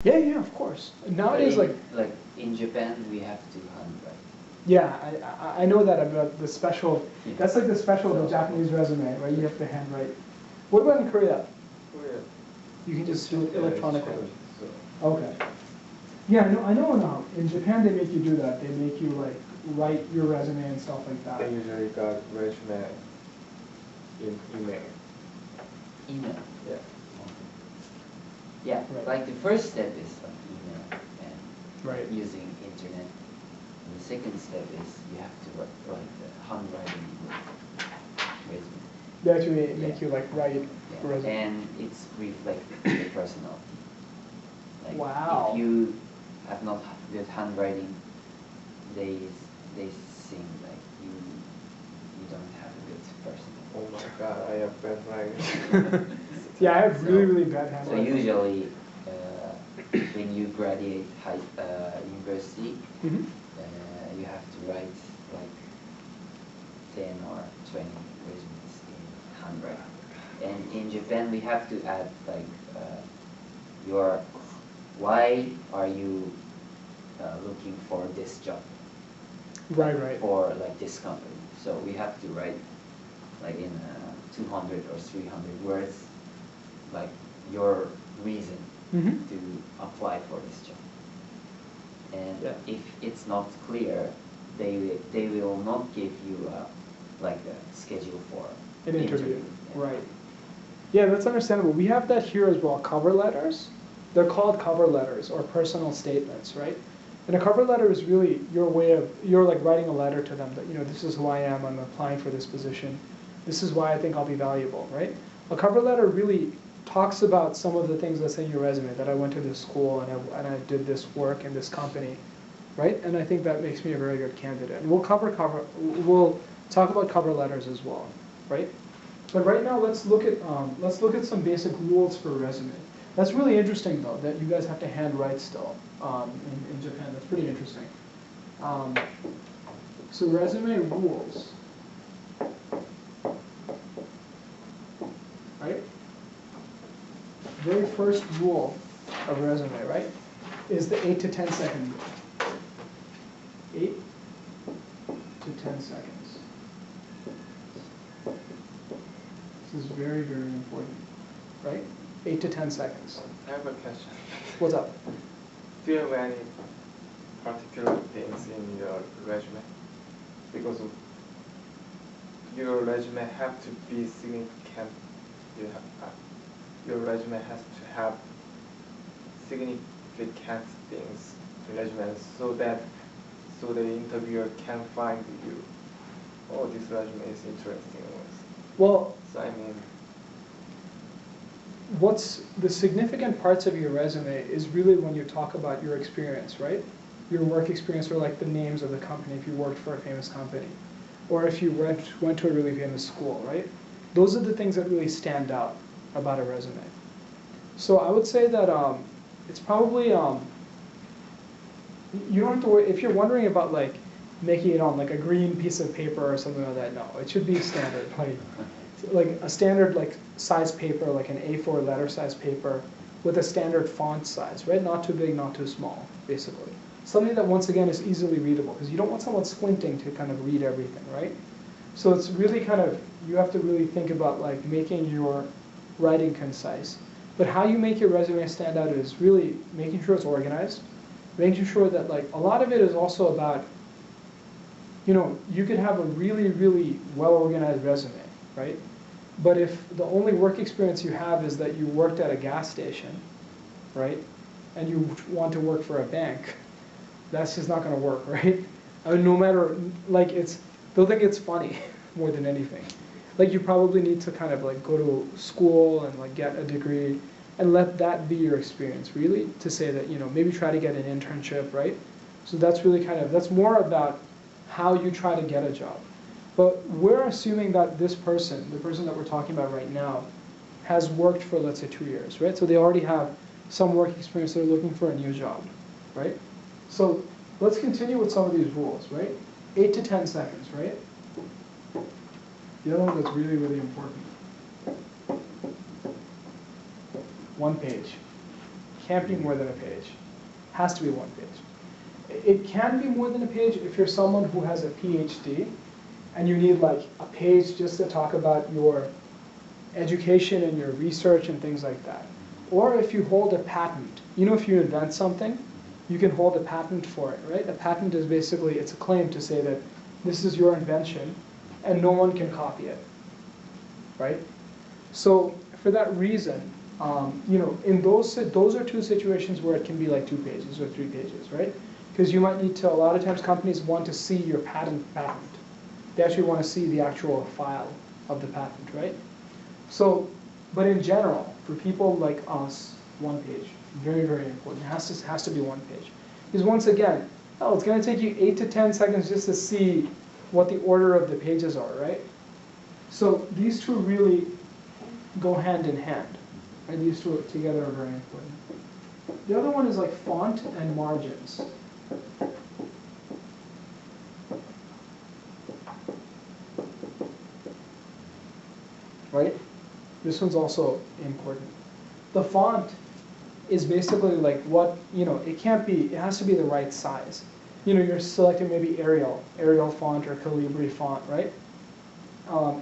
Yeah, yeah, of course. Nowadays, like in Japan, we have to handwrite. yeah, I know that about the special. Yeah. That's like the special the Japanese resume, right? You have to handwrite. What about in Korea? Korea. You can just do it electronically. So. Okay. Yeah, I know in Japan they make you do that. They make you like write your resume and stuff like that. They usually got resume in email. Email. Yeah. Yeah, Right. like the first step is like email and Right. using internet. And the second step is you have to write the handwriting resume. They actually make Yeah. you like write Yeah. a resume. And it's reflect the personality. Like Wow. if you have not good handwriting, they think like you don't have a good personality. Oh my god, I have bad writing. Yeah, I have really, So- really bad So handwriting. usually, when you graduate university, Mhm. you have to write like 10 or 20 resumes in handwriting. And in Japan, we have to add like your why are you looking for this job? Right, right. For like this company. So we have to write like in 200 or 300 words, like your reason Mhm. to apply for this job. And Yeah. if it's not clear, they will not give you like a schedule for An interview. Yeah. Right. Yeah, that's understandable. We have that here as well, cover letters. They're called cover letters or personal statements, right? And a cover letter is really your way of, you're like writing a letter to them that, you know, this is who I am, I'm applying for this position. This is why I think I'll be valuable, right? A cover letter really talks about some of the things that's in your resume, that I went to this school and I did this work in this company, right? And I think that makes me a very good candidate. And we'll talk about cover letters as well, right? But right now, let's look at some basic rules for a resume. That's really interesting, though, that you guys have to handwrite still in Japan. That's pretty interesting. So resume rules, right? Very first rule of resume, right, is the 8 to 10 second rule. 8 to 10 seconds. This is very, very important, right? 8 to 10 seconds. I have a question. What's up? Do you have any particular things in your resume? Because your resume have to be significant. Your resume has to have significant things in resume so the interviewer can find you. Oh, this resume is interesting. Well, So I mean, what's the significant parts of your resume is really when you talk about your experience, right? Your work experience, or like the names of the company if you worked for a famous company, or if you went to a really famous school, right? Those are the things that really stand out about a resume. So I would say that it's probably, you don't have to worry, if you're wondering about like making it on like a green piece of paper or something like that, no, it should be standard, like a standard like size paper, like an A4 letter size paper with a standard font size, right? Not too big, not too small, basically. Something that once again is easily readable, because you don't want someone squinting to kind of read everything, right? So it's really kind of, you have to really think about like making your writing concise. But how you make your resume stand out is really making sure it's organized, making sure that like, a lot of it is also about, you know, you could have a really, really well-organized resume, right? But if the only work experience you have is that you worked at a gas station, right? And you want to work for a bank, that's just not gonna work, right? I mean, no matter, like they'll think it's funny more than anything. Like you probably need to kind of like go to school and like get a degree and let that be your experience, really, to say that, you know, maybe try to get an internship, right? So that's really kind of, that's more about how you try to get a job. But we're assuming that this person, the person that we're talking about right now, has worked for, let's say, 2 years, right? So they already have some work experience, they're looking for a new job, right? So let's continue with some of these rules, right? 8 to 10 seconds, right? The other one that's really, really important. 1 page. Can't be more than a page. Has to be one page. It can be more than a page if you're someone who has a PhD and you need like a page just to talk about your education and your research and things like that. Or if you hold a patent. You know, if you invent something, you can hold a patent for it, right? A patent is basically, it's a claim to say that this is your invention and no one can copy it, right? So for that reason, you know, in those are two situations where it can be like 2 pages or 3 pages, right? Because you might need to, a lot of times companies want to see your patent. They actually want to see the actual file of the patent, right? So, but in general, for people like us, 1 page, very, very important. It has to be 1 page. Because once again, oh, it's going to take you 8 to 10 seconds just to see what the order of the pages are, right? So these two really go hand in hand. Right? These two together are very important. The other one is like font and margins. Right? This one's also important. The font is basically like what, you know, it has to be the right size. You know, you're selecting maybe Arial font or Calibri font, right?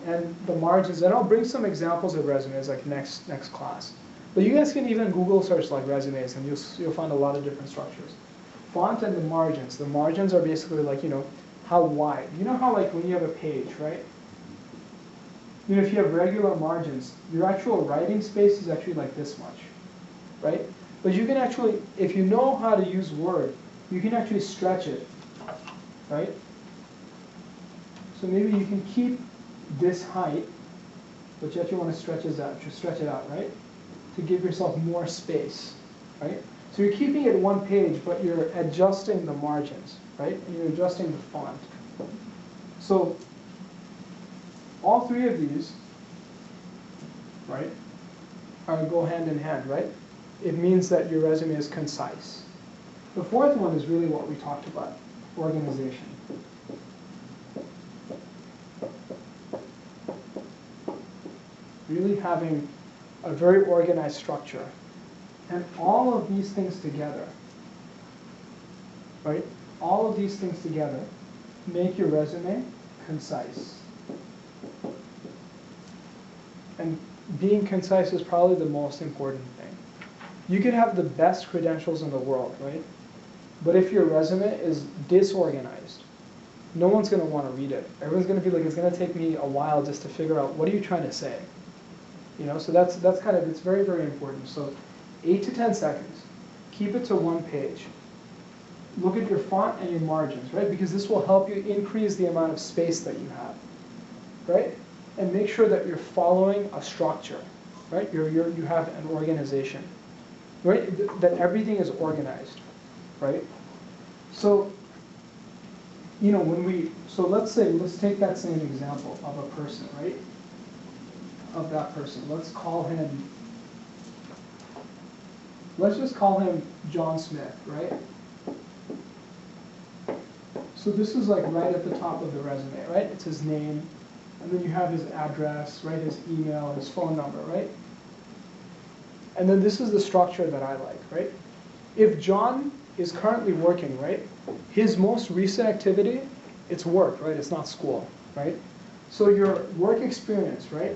And the margins, and I'll bring some examples of resumes like next class. But you guys can even Google search like resumes and you'll find a lot of different structures. Font and the margins are basically like, you know, how wide. You know how like when you have a page, right? You know, if you have regular margins, your actual writing space is actually like this much, right? But you can actually, if you know how to use Word, you can actually stretch it, right? So maybe you can keep this height, but you actually want to stretch it out, right? To give yourself more space, right? So you're keeping it 1 page, but you're adjusting the margins, right? And you're adjusting the font. So all 3 of these, right, go hand in hand, right? It means that your resume is concise. The 4th one is really what we talked about, organization. Really having a very organized structure. And all of these things together, right? All of these things together make your resume concise. And being concise is probably the most important thing. You could have the best credentials in the world, right? But if your resume is disorganized, no one's going to want to read it. Everyone's going to be like, it's going to take me a while just to figure out, what are you trying to say? You know, so that's kind of, it's very, very important. So 8 to 10 seconds. Keep it to 1 page. Look at your font and your margins, right? Because this will help you increase the amount of space that you have, right? And make sure that you're following a structure, right? You have an organization, right? That everything is organized, right? So, you know, let's take that same example of a person, right? Of that person. Let's just call him John Smith, right? So this is like right at the top of the resume, right? It's his name, and then you have his address, right? His email, his phone number, right? And then this is the structure that I like, right? If John is currently working, right? His most recent activity, it's work, right? It's not school, right? So your work experience, right?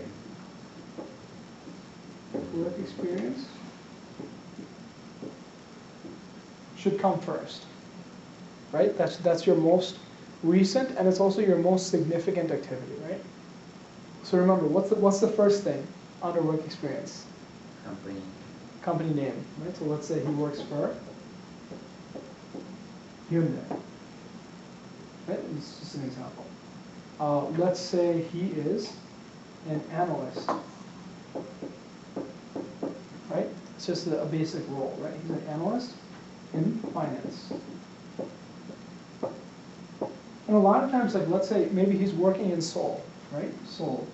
Work experience should come first, right? That's your most recent, and it's also your most significant activity, right? So remember, what's the first thing under work experience? Company name, right? So let's say he works for Hyundai, right? This is just an example. Let's say he is an analyst. Right? It's just a basic role, right? He's an analyst in finance. And a lot of times, like let's say maybe he's working in Seoul, right? Seoul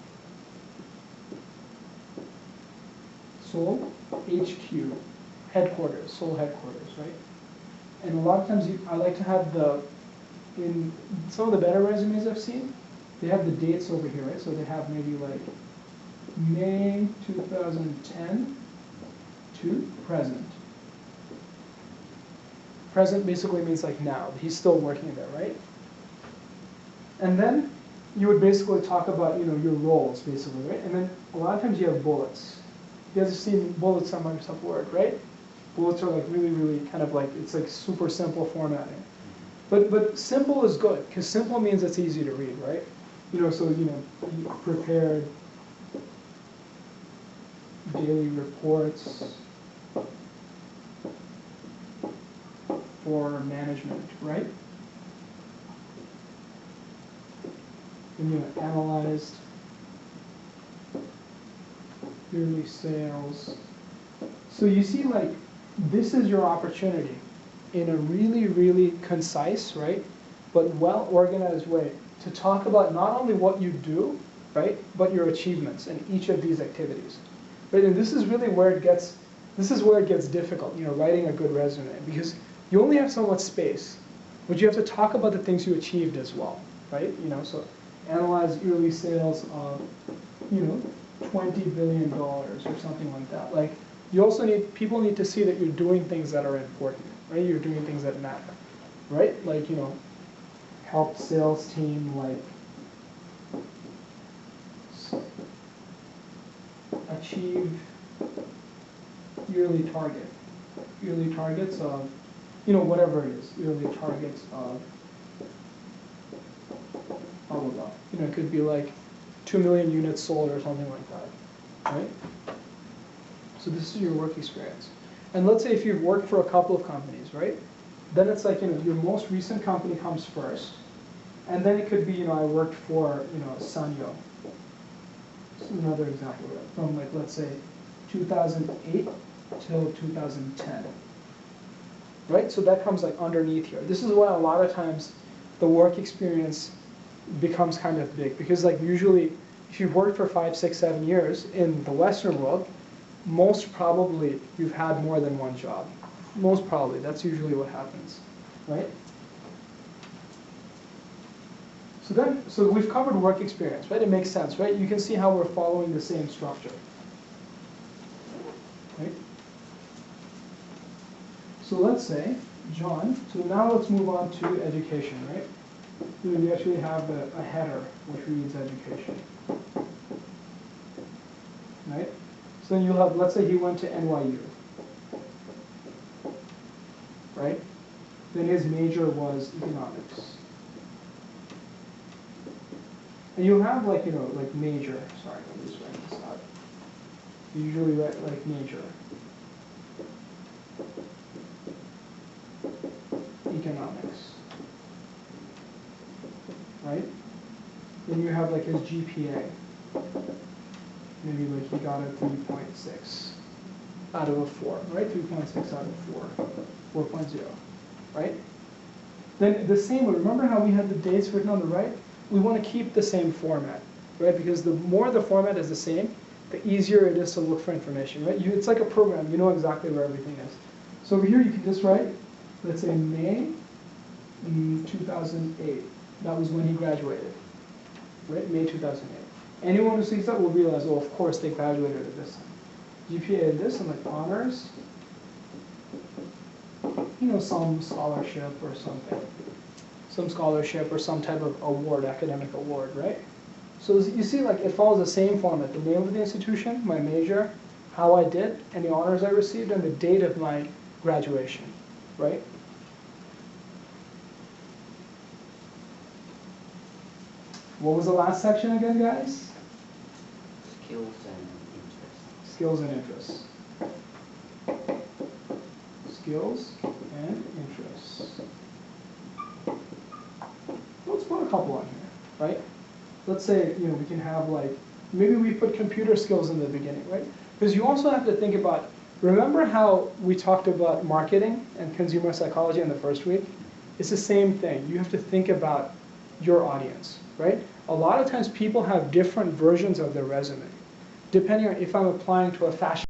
HQ, headquarters, Seoul headquarters, right? And a lot of times I like to have in some of the better resumes I've seen, they have the dates over here, right? So they have maybe like May 2010 to present, Present basically means like now. He's still working there, right? And then you would basically talk about, your roles, basically, right? And then a lot of times you have bullets. You guys have seen bullets on Microsoft Word, right? Bullets are like really, really kind of like, it's like super simple formatting. But simple is good, because simple means it's easy to read, right? So, you prepared daily reports for management, right? And analyzed yearly sales. So you see, like, this is your opportunity in a really, really concise, right, but well-organized way to talk about not only what you do, right, but your achievements in each of these activities. Right? And this is really where it gets difficult, writing a good resume, because you only have so much space, but you have to talk about the things you achieved as well, right? So analyze yearly sales of, $20 billion or something like that. Like, you also people need to see that you're doing things that are important, right? You're doing things that matter, right? Like, help sales team, like, achieve yearly targets of, whatever it is, yearly targets of, blah, blah, blah. It could be like 2 million units sold or something like that, right? So this is your work experience. And let's say if you've worked for a couple of companies, right? Then it's like, your most recent company comes first. And then it could be, I worked for, Sanyo. This is another example, right? From like, let's say, 2008 till 2010. Right? So that comes like underneath here. This is why a lot of times the work experience becomes kind of big, because like usually if you've worked for 5, 6, 7 years in the Western world, most probably you've had more than one job. Most probably, that's usually what happens, right? So we've covered work experience, right? It makes sense, right? You can see how we're following the same structure, right? So let's say, John, so now let's move on to education, right? We actually have a header which reads education, right? So then you'll have, let's say he went to NYU, right? Then his major was economics. And you have like, like major, sorry, let me just write this out. You usually write like major. Economics. Right? Then you have like his GPA. Maybe like he got a 3.6 out of a 4, right? 3.6 out of 4, 4.0, right? Then the same way, remember how we had the dates written on the right? We want to keep the same format, right? Because the more the format is the same, the easier it is to look for information, right? It's like a program, you know exactly where everything is. So over here you can just write, let's say May 2008. That was when he graduated, right? May 2008. Anyone who sees that will realize, oh, of course they graduated at this time. GPA at this, and like honors, some scholarship or something. Some scholarship or some type of award, academic award, right? So you see, like, it follows the same format. The name of the institution, my major, how I did, any honors I received, and the date of my graduation, right? What was the last section again, guys? Skills and interests. Skills and interests. Skills and interests. Let's put a couple on here, right? Let's say, we can have like, maybe we put computer skills in the beginning, right? Because you also have to think about, remember how we talked about marketing and consumer psychology in the first week? It's the same thing. You have to think about your audience, right? A lot of times people have different versions of their resume, depending on if I'm applying to a fashion